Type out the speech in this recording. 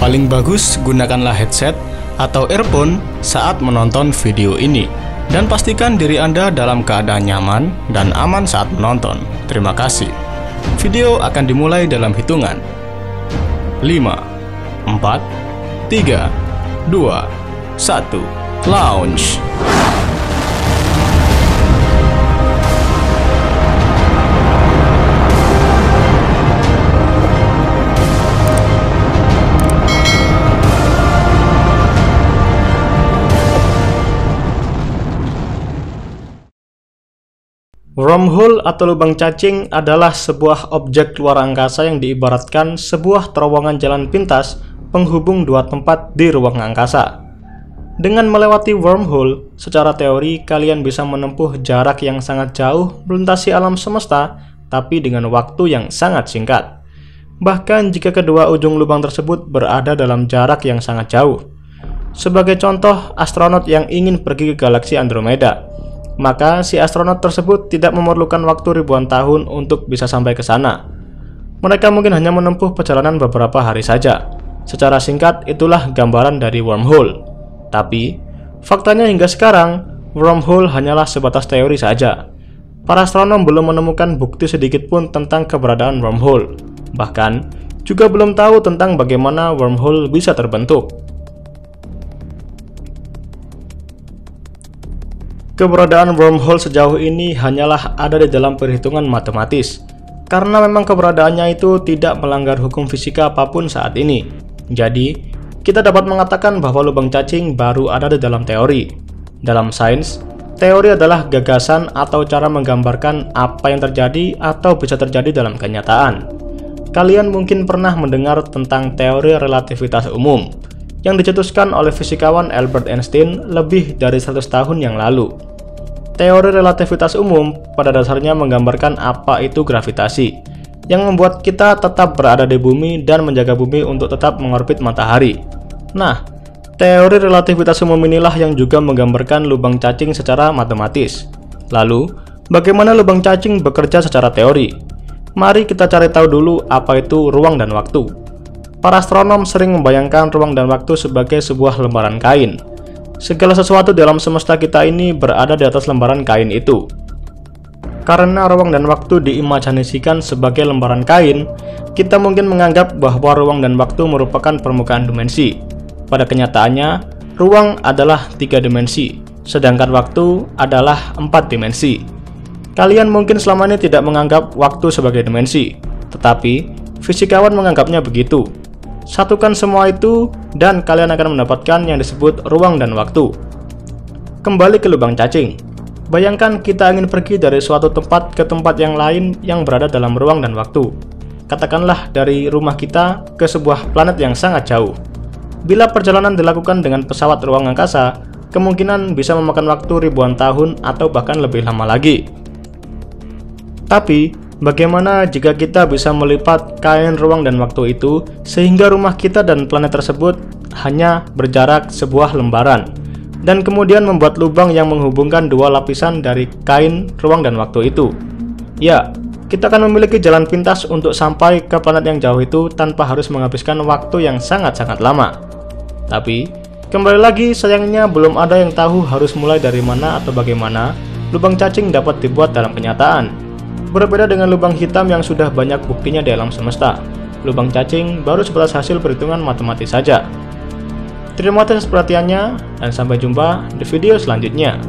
Paling bagus gunakanlah headset atau earphone saat menonton video ini. Dan pastikan diri Anda dalam keadaan nyaman dan aman saat menonton. Terima kasih. Video akan dimulai dalam hitungan 5, 4, 3, 2, 1, launch. Wormhole atau lubang cacing adalah sebuah objek luar angkasa yang diibaratkan sebuah terowongan jalan pintas penghubung dua tempat di ruang angkasa. Dengan melewati wormhole, secara teori kalian bisa menempuh jarak yang sangat jauh melintasi alam semesta, tapi dengan waktu yang sangat singkat. Bahkan jika kedua ujung lubang tersebut berada dalam jarak yang sangat jauh. Sebagai contoh, astronot yang ingin pergi ke galaksi Andromeda, maka si astronot tersebut tidak memerlukan waktu ribuan tahun untuk bisa sampai ke sana. Mereka mungkin hanya menempuh perjalanan beberapa hari saja. Secara singkat, itulah gambaran dari wormhole. Tapi, faktanya hingga sekarang, wormhole hanyalah sebatas teori saja. Para astronom belum menemukan bukti sedikit pun tentang keberadaan wormhole. Bahkan, juga belum tahu tentang bagaimana wormhole bisa terbentuk. Keberadaan wormhole sejauh ini hanyalah ada di dalam perhitungan matematis, karena memang keberadaannya itu tidak melanggar hukum fisika apapun saat ini. Jadi, kita dapat mengatakan bahwa lubang cacing baru ada di dalam teori. Dalam sains, teori adalah gagasan atau cara menggambarkan apa yang terjadi atau bisa terjadi dalam kenyataan. Kalian mungkin pernah mendengar tentang teori relativitas umum, yang dicetuskan oleh fisikawan Albert Einstein lebih dari 100 tahun yang lalu. Teori relativitas umum pada dasarnya menggambarkan apa itu gravitasi, yang membuat kita tetap berada di bumi dan menjaga bumi untuk tetap mengorbit matahari. Nah, teori relativitas umum inilah yang juga menggambarkan lubang cacing secara matematis. Lalu, bagaimana lubang cacing bekerja secara teori? Mari kita cari tahu dulu apa itu ruang dan waktu. Para astronom sering membayangkan ruang dan waktu sebagai sebuah lembaran kain. Segala sesuatu dalam semesta kita ini berada di atas lembaran kain itu. Karena ruang dan waktu diimajinasikan sebagai lembaran kain, kita mungkin menganggap bahwa ruang dan waktu merupakan permukaan dimensi. Pada kenyataannya, ruang adalah 3 dimensi, sedangkan waktu adalah 4 dimensi. Kalian mungkin selama ini tidak menganggap waktu sebagai dimensi, tetapi fisikawan menganggapnya begitu. Satukan semua itu dan kalian akan mendapatkan yang disebut ruang dan waktu. Kembali ke lubang cacing. Bayangkan kita ingin pergi dari suatu tempat ke tempat yang lain yang berada dalam ruang dan waktu. Katakanlah dari rumah kita ke sebuah planet yang sangat jauh. Bila perjalanan dilakukan dengan pesawat ruang angkasa, kemungkinan bisa memakan waktu ribuan tahun atau bahkan lebih lama lagi. Tapi, bagaimana jika kita bisa melipat kain ruang dan waktu itu sehingga rumah kita dan planet tersebut hanya berjarak sebuah lembaran, dan kemudian membuat lubang yang menghubungkan dua lapisan dari kain ruang dan waktu itu? Ya, kita akan memiliki jalan pintas untuk sampai ke planet yang jauh itu tanpa harus menghabiskan waktu yang sangat-sangat lama. Tapi, kembali lagi sayangnya belum ada yang tahu harus mulai dari mana atau bagaimana lubang cacing dapat dibuat dalam kenyataan. Berbeda dengan lubang hitam yang sudah banyak buktinya di alam semesta, lubang cacing baru sebatas hasil perhitungan matematis saja. Terima kasih atas perhatiannya, dan sampai jumpa di video selanjutnya.